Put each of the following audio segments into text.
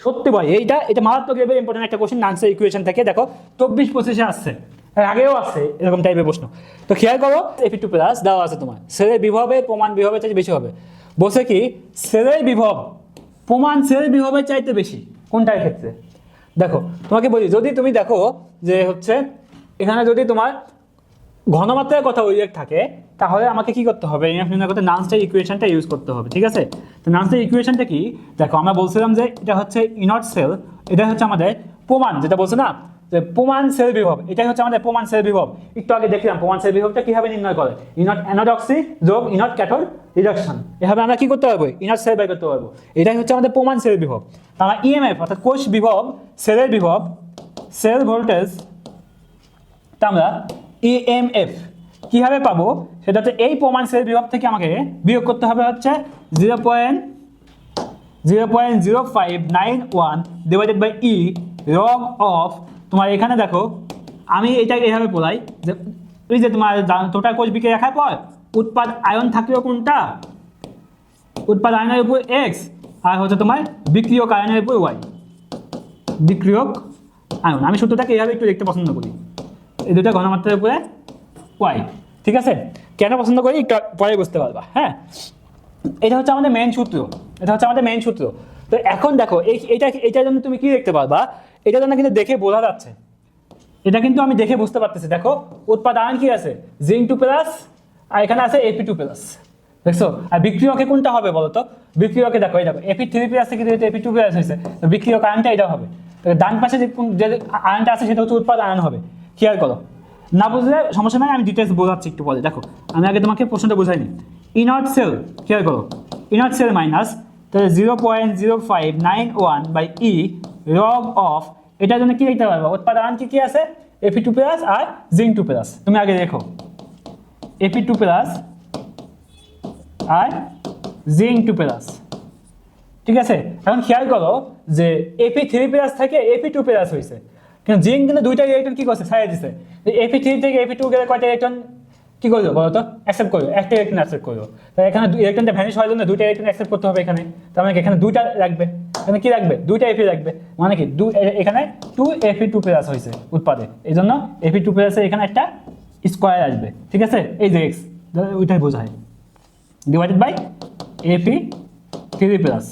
সত্যি ভাই এটা মারাত্মক লেভেল ইম্পর্টেন্ট একটা কোশ্চেন আনসার ইকুয়েশন থেকে দেখো 24-25 আসছে, এর আগেও আসছে এরকম টাইপের প্রশ্ন। তো খেয়াল করো Fe2 প্লাস দেওয়া আছে তোমার সেলের বিভবে প্রমাণ বিভবের চাইতে বেশি হবে। বলছে কি সেলের বিভব প্রমাণ সেলের বিভবের চাইতে বেশি কোনটার ক্ষেত্রে। দেখো তোমাকে বলি, যদি তুমি দেখো যে হচ্ছে এখানে যদি তোমার ঘনমাত্রার কথা উল্লেখ থাকে তাহলে আমাকে কি করতে হবে, নানস্টার ইকুয়েশনটা ইউজ করতে হবে, ঠিক আছে। তো নানস্টার ইকুয়েশনটা কি, দেখো আমরা বলছিলাম যে এটা হচ্ছে ইনট সেল, এটা হচ্ছে আমাদের প্রমাণ, যেটা বলছে না যে প্রমাণ সেল বিভব, এটাই হচ্ছে আমাদের প্রমাণ সেল বিভব। একটু আগে দেখলাম প্রমাণ সেল বিভবটা কিভাবে নির্ণয় করে, ইনট অ্যানোডক্সি যোগ ইনট ক্যাথোড রিডাকশন, এভাবে আমরা কি করতে পারবো ইনট সেল বের করতে পারবো। এটাই হচ্ছে আমাদের প্রমাণ সেল বিভব। আমরা ইএমএফ অর্থাৎ কোষ বিভব সেলের বিভব সেল ভোল্টেজ তা আমরা ইএমএফ কিভাবে পাবো, সেটা হচ্ছে এই প্রমাণ সেল বিভব থেকে আমাকে বিয়োগ করতে হবে হচ্ছে 0.0591 divided by e log of, তোমার এখানে দেখো আমি এটাকে এভাবে বলাই যে ওই যে তোমার টোটাল কোষ বিক্রিয়া রাখার পর উৎপাদ আয়ন থাকলেও কোনটা, উৎপাদ আয়নের উপর এক্স আর হচ্ছে তোমার বিক্রিয়ক আয়নের উপর ওয়াই, বিক্রিয়ক আয়ন। আমি সূত্রটাকে এইভাবে একটু দেখতে পছন্দ করি, এই দুটা ঘনমাত্রার উপরে ওয়াই, ঠিক আছে। কেন পছন্দ করি একটু পরে বুঝতে পারবা। হ্যাঁ, এটা হচ্ছে আমাদের মেইন সূত্র, এটা হচ্ছে আমাদের মেইন সূত্র। তো এখন দেখো এইটার জন্য তুমি কি দেখতে পারবা, এটার জন্য কিন্তু দেখে বোঝা যাচ্ছে, এটা কিন্তু আমি দেখে বুঝতে পারতেছি। দেখো উৎপাদ আয়ন কি আছে Zn2 প্লাস আর এখানে আছে Fe2 প্লাস, দেখছো। আর বিক্রিয়কে কোনটা হবে বলো তো, বিক্রিয়কে দেখো এই দেখো Fe3 প্লাস থেকে যেহেতু Fe2 প্লাস হয়েছে তো বিক্রিয়ক আয়নটা এটা হবে। ডান পাশে যে আয়নটা আছে সেটা হচ্ছে উৎপাদ আয়ন হবে। খেয়াল করো, না বুঝলে সমস্যা নাই, আমি ডিটেলস বোঝাচ্ছি একটু পরে। দেখো আমি আগে তোমাকে প্রশ্নটা বোঝাইনি। ইনট সেল, খেয়াল করো E nought cell minus 0.0591 by e log of, এটার জন্য কি লিখতে পারবো, উৎপাদ আয়ন কি আছে Fe2 প্লাস আর Zn2 প্লাস। তুমি আগে দেখো Fe2 প্লাস আর Zn2 প্লাস, ঠিক আছে। এখন খেয়াল করো যে Fe3 প্লাস থেকে Fe2 প্লাস হয়েছে, কিন্তু জিঙ্ক কিন্তু দুইটা ইলেকট্রন কি করছে ছাড়িয়ে দিছে। Fe3 থেকে Fe2 গেলে কয়টা ইলেকট্রন কি করলো বলো তো, অ্যাকসেপ্ট করলো, একটা ইলেকট্রন অ্যাকসেপ্ট করলো। তাই এখানে ইলেকট্রনটা ভ্যানিশ হওয়ার জন্য দুইটা ইলেকট্রন অ্যাকসেপ্ট করতে হবে এখানে, তার মানে এখানে দুইটা রাখবে, এখানে কি রাখবে দুইটা Fe রাখবে, মানে কি এখানে 2Fe2 প্লাস হয়েছে উৎপাদে, এই জন্য Fe2 প্লাসে এখানে একটা স্কোয়ার আসবে, ঠিক আছে। এই যে এক্স ওইটাই বোঝায় divided by Fe3 plus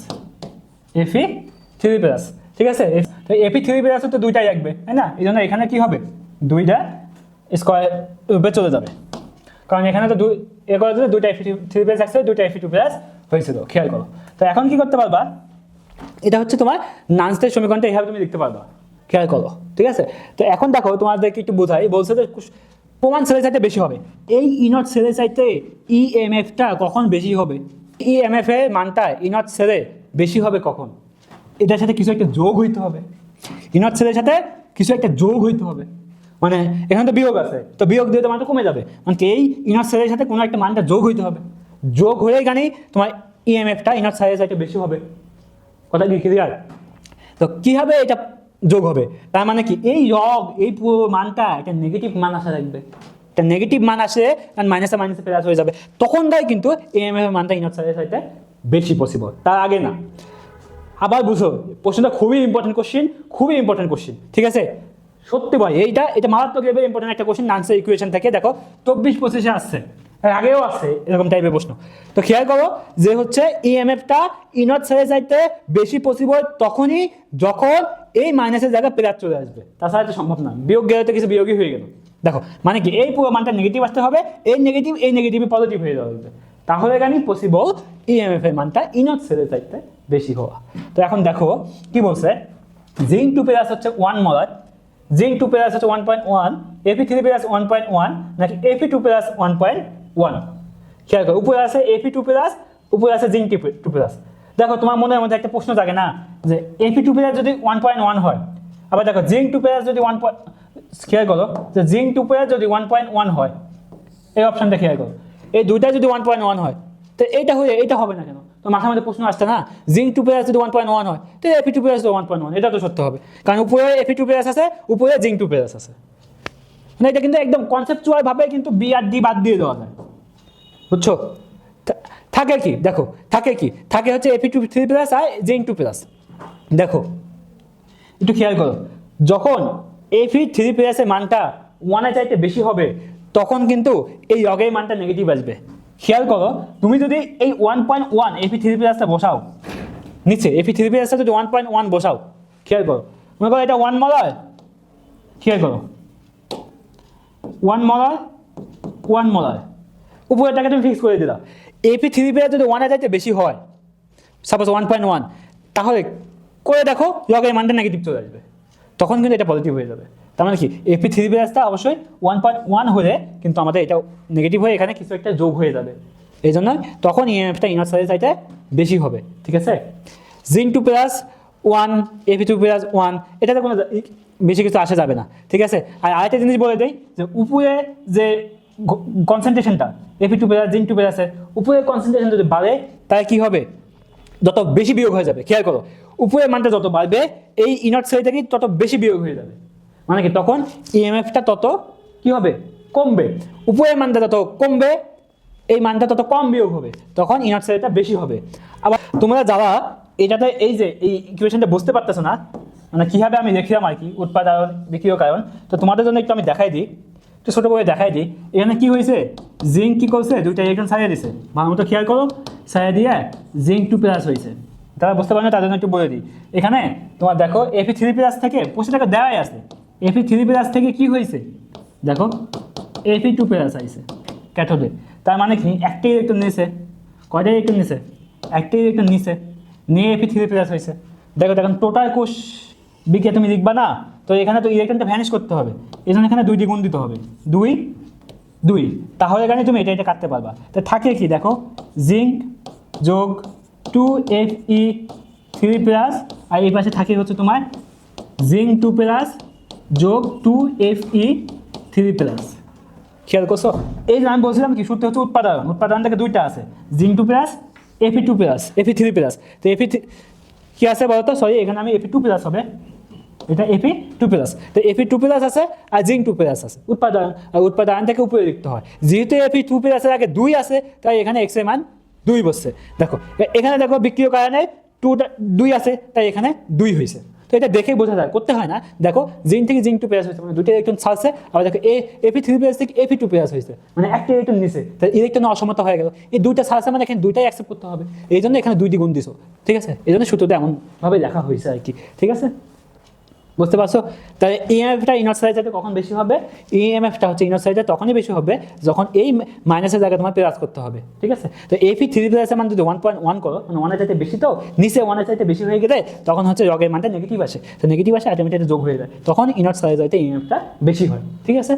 Fe3 plus, ঠিক আছে। তো Fe3 প্লাস তো দুইটাই রাখবে, তাই না, এই জন্য এখানে কি হবে দুইটা স্কোয়ার রূপে চলে যাবে, কারণ এখানে তো দুইটা Fe3 প্লাস আসছে, দুইটা Fe2 প্লাস হয়েছিল, খেয়াল করো। তো এখন কি করতে পারবা, এটা হচ্ছে তোমার নানস্টার সমীকরণটা এইভাবে তুমি লিখতে পারবা, খেয়াল করো, ঠিক আছে। তো এখন দেখো তোমাদেরকে একটু বোঝাই, বলছে যে প্রমাণ সেলের চাইতে বেশি হবে, এই ইনট সেলের চাইতে ইএমএফটা কখন বেশি হবে, ইএমএফ এর মানটা ইনট সেলে বেশি হবে কখন, এটার সাথে কিছু একটা যোগ হইতে হবে, ইনট সেলের সাথে কিছু একটা যোগ হইতে হবে, মানে এখানে তো বিয়োগ আছে, তো বিয়োগ দিয়ে তো মানটা কমে যাবে, মানে এই ইনট সেলের সাথে কোনো একটা মানটা যোগ হইতে হবে, যোগ হয়ে গেলেই তোমার ইএমএফটা ইনট সেলের চাইতে বেশি হবে। কথা কি ক্লিয়ার? তো কীভাবে এটা যোগ হবে, তার মানে কি এই পুরো মানটা একটা নেগেটিভ মান আসা লাগবে, একটা নেগেটিভ মান আসে কারণ মাইনাসে মাইনাসে প্লাস হয়ে যাবে, তখনটাই কিন্তু ইএমএফ এর মানটা ইনট সেলের চাইতে বেশি পসিবল, তার আগে না। আবার বুঝো প্রশ্নটা খুবই ইম্পর্টেন্ট কোশ্চিন, ঠিক আছে। সত্যি ভাই এটা মারাত্মক লেভেল ইম্পর্টেন্ট একটা কোশ্চিন আনসার ইকুয়েশন থেকে দেখো 24-25 আসছে, এর আগেও আসছে এরকম টাইপের প্রশ্ন। তো খেয়াল করো যে হচ্ছে ইএমএফটা ইনট সেলের চাইতে বেশি পসিবল তখনই যখন এই মাইনাসের জায়গায় প্লাস চলে আসবে, তাছাড়া তো সম্ভব না, বিয়োগ গেলে তো কিছু বিয়োগই হয়ে গেল। দেখো মানে কি এই পুরো মানটা নেগেটিভ আসতে হবে, এই নেগেটিভ পজিটিভ হয়ে যাবে, তাহলে গানি পসিবল ইএমএফ এর মানটা ইনট সেলের চাইতে বেশি হওয়া। তো এখন দেখো কি বলছে, Zn2 প্লাস হচ্ছে 1 মোলার, Zn2 প্লাস হচ্ছে 1.1, Fe3 প্লাস 1.1 নাকি Fe2 প্লাস 1.1, খেয়াল করো উপরে আছে Fe2 প্লাস, উপরে আছে Zn2 প্লাস। দেখো তোমার মনের মধ্যে একটা প্রশ্ন জাগে না যে Fe2 প্লাস যদি 1.1 হয়, আবার দেখো Zn2 প্লাস যদি 1, খেয়াল করো যে Zn2 প্লাস যদি 1.1 হয়, এই অপশনটা খেয়াল করো, এই দুইটা যদি 1.1 হয় তো এইটা হবে না কেন, তো মাথার মধ্যে প্রশ্ন আসছে না, Zn2 প্লাস যদি 1.1 হয় তো Fe2 প্লাস 1.1, এটা তো সত্য হবে, কারণ উপরে Fe2 প্লাস আছে, উপরে Zn2 প্লাস আছে, মানে এটা কিন্তু একদম কনসেপচুয়াল ভাবে কিন্তু বি আর ডি বাদ দিয়ে দেওয়া যায়, বুঝছো। থাকে কি দেখো, থাকে হচ্ছে Fe2 3 প্লাস আর Zn2 প্লাস, দেখো একটু খেয়াল করো, যখন Fe3+ মানটা 1 চাইতে বেশি হবে তখন কিন্তু এই লগের মানটা নেগেটিভ আসবে। খেয়াল করো, তুমি যদি এই 1.1 Fe3+টা বসাও নিচে, Fe3+টা যদি 1.1 বসাও, খেয়াল করো, মনে করো এটা 1 মোলার, খেয়াল করো 1 মোলার 1 মোলার, উপরেরটাকে তুমি ফিক্স করে দিলা। Fe3+ যদি 1 চাইতে বেশি হয়, সাপোজ 1.1, তাহলে করে দেখো লগের মানটা নেগেটিভ চলে আসবে, তখন কিন্তু এটা পজিটিভ হয়ে যাবে। তার মানে কি Fe3+টা অবশ্যই 1.1 হলে কিন্তু আমাদের এটা নেগেটিভ হয়ে এখানে কিছু একটা যোগ হয়ে যাবে, এই জন্য তখন ইএমএফটা ইনার সাইডে চাইতে বেশি হবে, ঠিক আছে। Zn2+1 Fe2+1 এটাতে কোনো বেশি কিছু আসা যাবে না, ঠিক আছে। আর আরেকটা জিনিস বলে দেই যে উপরে যে কনসেন্ট্রেশনটা Fe2+ Zn2+ উপরের কনসেন্ট্রেশন যদি বাড়ে তাহলে কি হবে, যত বেশি বিয়োগ হয়ে যাবে। খেয়াল করো, উপরের মানটা যত বাড়বে এই ইনার সাইড থেকে তত বেশি বিয়োগ হয়ে যাবে, মানে কি তখন ইএমএফটা তত কি হবে, কমবে। উপরের মানটা যত কমবে এই মানটা তত কম বিয়োগ হবে, তখন ইনার সাইডটা বেশি হবে। আবার তোমরা যারা এটাতে এই যে এই ইকুয়েশনটা বুঝতে পারতেছো না, মানে কীভাবে আমি লিখলাম আর কি, উৎপাদন বিক্রিয় কারণ, তো তোমাদের জন্য একটু আমি দেখাই দিই, একটু ছোটো করে দেখাই দিই। এখানে কি হয়েছে, জিঙ্ক কি করছে, দুইটা ইলেকট্রন ছাড়িয়ে দিছে, ভালো মতো খেয়াল করো, ছাড়িয়ে দিয়ে Zn2+ হয়েছে। তারা বুঝতে পারে না তার জন্য একটু বলে দিই। এখানে তোমার দেখো Fe3+ থেকে প্রশ্নটাকে দেওয়াই আছে, Fe3+ থেকে কি হয়েছে দেখো Fe2+ আইছে ক্যাথোডে, তার মানে কি একটা ইলেকট্রন নিয়েছে, কয়টা ইলেকট্রন নিয়েছে, একটা ইলেকট্রন নিয়েছে, নিয়ে Fe3+ হয়েছে। দেখো দেখুন টোটাল কোষ বিক্রিয়া তুমি লিখবা না, তো এখানে তো ইলেকট্রনটা ভ্যানিশ করতে হবে, এই জন্য এখানে 2 দ্বিগুণ দিতে হবে, 2 2, তাহলে এখানে তুমি এটা কাটতে পারবা। তো থাকে কি দেখো, জিঙ্ক যোগ 2Fe3+, আর এই পাশে থাকে হচ্ছে তোমার Zn2+ যোগ 2Fe3+। খেয়াল করছো, এই যে আমি বলছিলাম কি সূত্র হচ্ছে উৎপাদন, উৎপাদন থেকে দুইটা আছে, Zn2+, Fe2+, Fe3+। তো Fe3 কি আছে বলতো, সরি এখানে আমি Fe2+ হবে, এটা Fe2+, তো Fe2+ আছে আর Zn2+ আছে, উৎপাদন উৎপাদন থেকে উপরে লিখতে হয়। যেহেতু Fe2+ এর আগে 2 আছে তাই এখানে x এর মান 2 বসছে। দেখো এখানে দেখো বিক্রিয় কারণে 2 আছে তাই এখানে 2 হয়েছে, তো এটা দেখেই বোঝা যায়, করতে হয় না। দেখো জিন থেকে Zn2+ হয়েছে, মানে দুটো ইলেকট্রন ছাড়ছে, আবার দেখো Fe3+ থেকে Fe2+ হয়েছে, মানে একটা ইলেকট্রন নিচে, তাই ইলেকট্রন অসমতা হয়ে গেল, এই দুইটা ছাড়ছে মানে এখানে দুইটাই অ্যাকসেপ্ট করতে হবে, এই জন্য এখানে 2 দ্বিগুণ দিছো, ঠিক আছে। এই জন্য সূত্রটা এমনভাবে লেখা হয়েছে আর কি, ঠিক আছে, বুঝতে পারছো। তাহলে ইএমএফটা ইনার সাইডে কখন বেশি হবে, ইএমএফটা হচ্ছে ইনার সাইডে তখনই বেশি হবে যখন এই মাইনাসের জায়গায় তোমার প্লাস করতে হবে, ঠিক আছে। তো Fe3+ মান যদি 1.1 করো, মানে 1 চাইতে বেশি, তো নিচে 1 চাইতে বেশি হয়ে গেলে তখন হচ্ছে লগের মানটা নেগেটিভ আসে, তো নেগেটিভ আসে অটোমেটিক যোগ হয়ে যায়, তখন ইনার সাইডে ইএমএফটা বেশি হয়, ঠিক আছে।